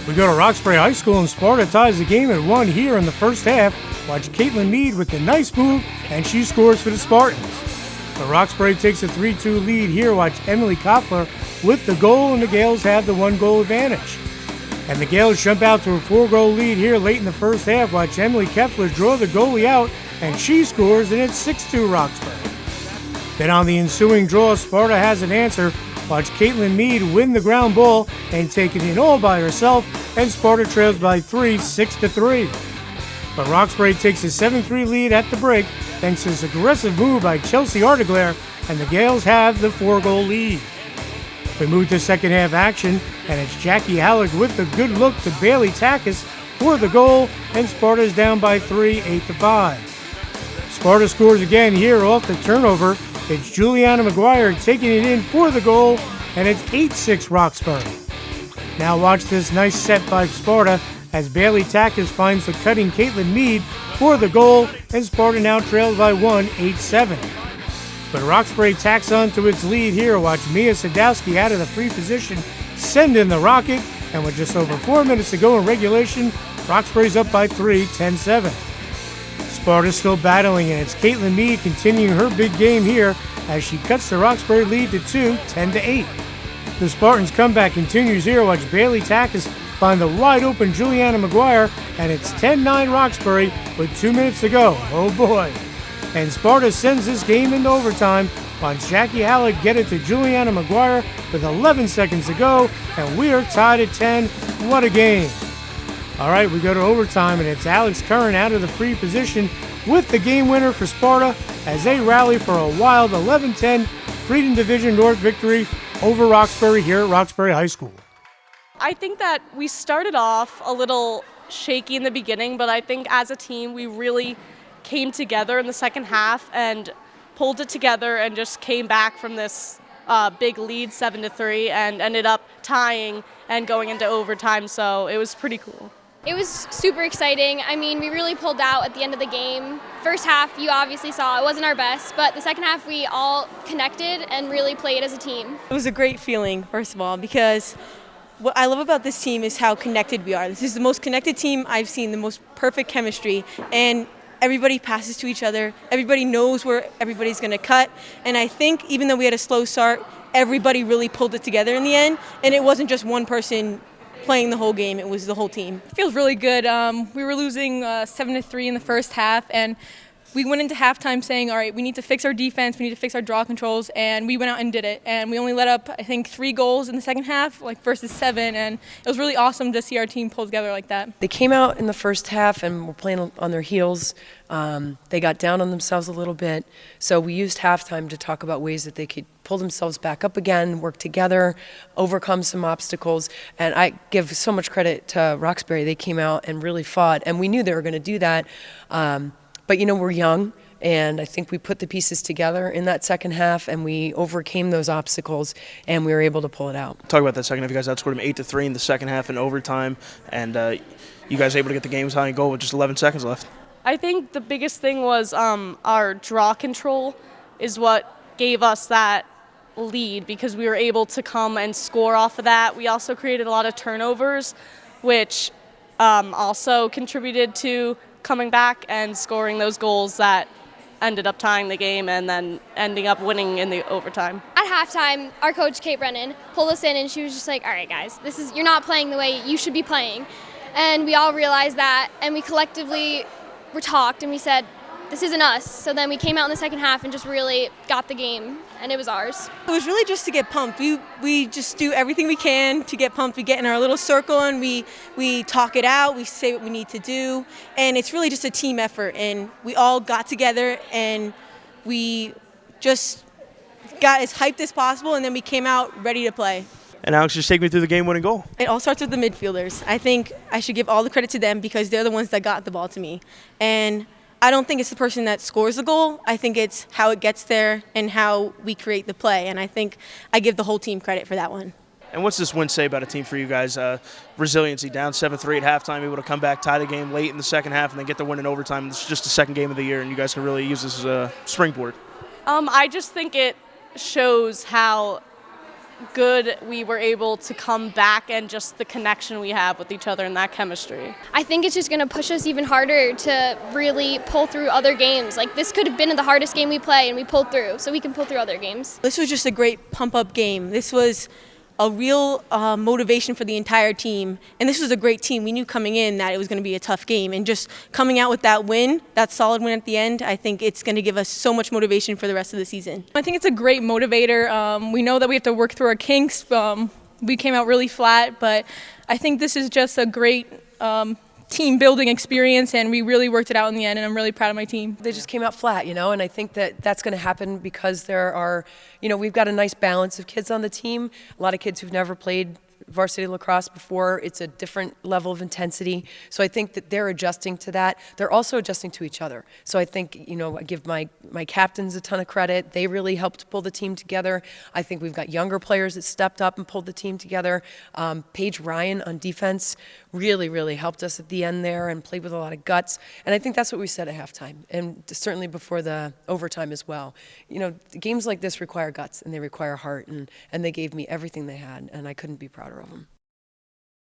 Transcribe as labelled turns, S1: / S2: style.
S1: We go to Roxbury High School and Sparta ties the game at 1 here in the first half. Watch Caitlin Mead with the nice move, and she scores for the Spartans. But Roxbury takes a 3-2 lead here. Watch Emily Koffler with the goal, and the Gales have the 1-goal advantage. And the Gales jump out to a 4-goal lead here late in the first half. Watch Emily Koffler draw the goalie out, and she scores, and it's 6-2 Roxbury. Then on the ensuing draw, Sparta has an answer. Watch Caitlin Mead win the ground ball and take it in all by herself, and Sparta trails by 3, 6-3. But Roxbury takes a 7-3 lead at the break thanks to this aggressive move by Chelsea Arteglair, and the Gales have the 4-goal lead. We move to second half action, and it's Jackie Halleck with the good look to Bailey Takis for the goal, and Sparta's down by 3, 8-5. Sparta scores again here off the turnover. It's Juliana McGuire taking it in for the goal, and it's 8-6 Roxbury. Now watch this nice set by Sparta as Bailey Takis finds the cutting Caitlin Mead for the goal, and Sparta now trails by 1, 8-7. But Roxbury tacks on to its lead here. Watch Mia Sadowski out of the free position send in the rocket, and with just over 4 minutes to go in regulation, Roxbury's up by 3, 10-7. Sparta's still battling, and it's Caitlin Mead continuing her big game here as she cuts the Roxbury lead to 2, 10-8. The Spartans' comeback continues here. Watch Bailey Takis find the wide-open Juliana McGuire, and it's 10-9 Roxbury with 2 minutes to go. Oh boy. And Sparta sends this game into overtime. Watch Jackie Halleck get it to Juliana McGuire with 11 seconds to go, and we are tied at 10. What a game. All right, we go to overtime, and it's Alex Curran out of the free position with the game winner for Sparta as they rally for a wild 11-10 Freedom Division North victory over Roxbury here at Roxbury High School.
S2: I think that we started off a little shaky in the beginning, but I think as a team we really came together in the second half and pulled it together and just came back from this big lead 7-3 and ended up tying and going into overtime, so it was pretty cool.
S3: It was super exciting. I mean, we really pulled out at the end of the game. First half, you obviously saw it wasn't our best, but the second half we all connected and really played as a team.
S4: It was a great feeling, first of all, because what I love about this team is how connected we are. This is the most connected team I've seen, the most perfect chemistry, and everybody passes to each other. Everybody knows where everybody's going to cut, and I think even though we had a slow start, everybody really pulled it together in the end, and it wasn't just one person playing the whole game, it was the whole team.
S5: It feels really good. We were losing 7-3 in the first half, and we went into halftime saying, all right, we need to fix our defense, we need to fix our draw controls, and we went out and did it. And we only let up, I think, 3 goals in the second half, versus 7, and it was really awesome to see our team pull together like that.
S6: They came out in the first half and were playing on their heels. They got down on themselves a little bit, so we used halftime to talk about ways that they could pull themselves back up again, work together, overcome some obstacles, and I give so much credit to Roxbury. They came out and really fought, and we knew they were going to do that. But, we're young, and I think we put the pieces together in that second half, and we overcame those obstacles, and we were able to pull it out.
S7: Talk about that second half. You guys outscored them 8-3 in the second half in overtime, and you guys able to get the game tying goal with just 11 seconds left.
S2: I think the biggest thing was our draw control is what gave us that lead because we were able to come and score off of that. We also created a lot of turnovers, which also contributed to coming back and scoring those goals that ended up tying the game and then ending up winning in the overtime.
S3: At halftime, our coach, Kate Brennan, pulled us in and she was just like, all right, guys, you're not playing the way you should be playing. And we all realized that, and we collectively were talked and we said, this isn't us. So then we came out in the second half and just really got the game, and it was ours.
S4: It was really just to get pumped. We just do everything we can to get pumped. We get in our little circle and we talk it out. We say what we need to do, and it's really just a team effort. And we all got together and we just got as hyped as possible, and then we came out ready to play.
S7: And Alex, just take me through the game-winning goal.
S4: It all starts with the midfielders. I think I should give all the credit to them because they're the ones that got the ball to me. And I don't think it's the person that scores the goal. I think it's how it gets there and how we create the play. And I think I give the whole team credit for that one.
S7: And what's this win say about a team for you guys? Resiliency, down 7-3 at halftime, able to come back, tie the game late in the second half, and then get the win in overtime. This is just the second game of the year, and you guys can really use this as a springboard.
S2: I just think it shows how good we were able to come back and just the connection we have with each other and that chemistry.
S3: I think it's just going to push us even harder to really pull through other games. Like, this could have been the hardest game we play, and we pulled through, so we can pull through other games.
S4: This was just a great pump-up game. This was a real motivation for the entire team, and this was a great team. We knew coming in that it was going to be a tough game, and just coming out with that win, that solid win at the end, I think it's going to give us so much motivation for the rest of the season.
S5: I think it's a great motivator. We know that we have to work through our kinks. We came out really flat, but I think this is just a great team building experience, and we really worked it out in the end, and I'm really proud of my team.
S6: They just came out flat, and I think that that's going to happen because there are, we've got a nice balance of kids on the team, a lot of kids who've never played varsity lacrosse before. It's a different level of intensity. So I think that they're adjusting to that. They're also adjusting to each other. So I think, I give my captains a ton of credit. They really helped pull the team together. I think we've got younger players that stepped up and pulled the team together. Paige Ryan on defense really, really helped us at the end there and played with a lot of guts. And I think that's what we said at halftime, and certainly before the overtime as well. Games like this require guts and they require heart, and they gave me everything they had, and I couldn't be prouder of them.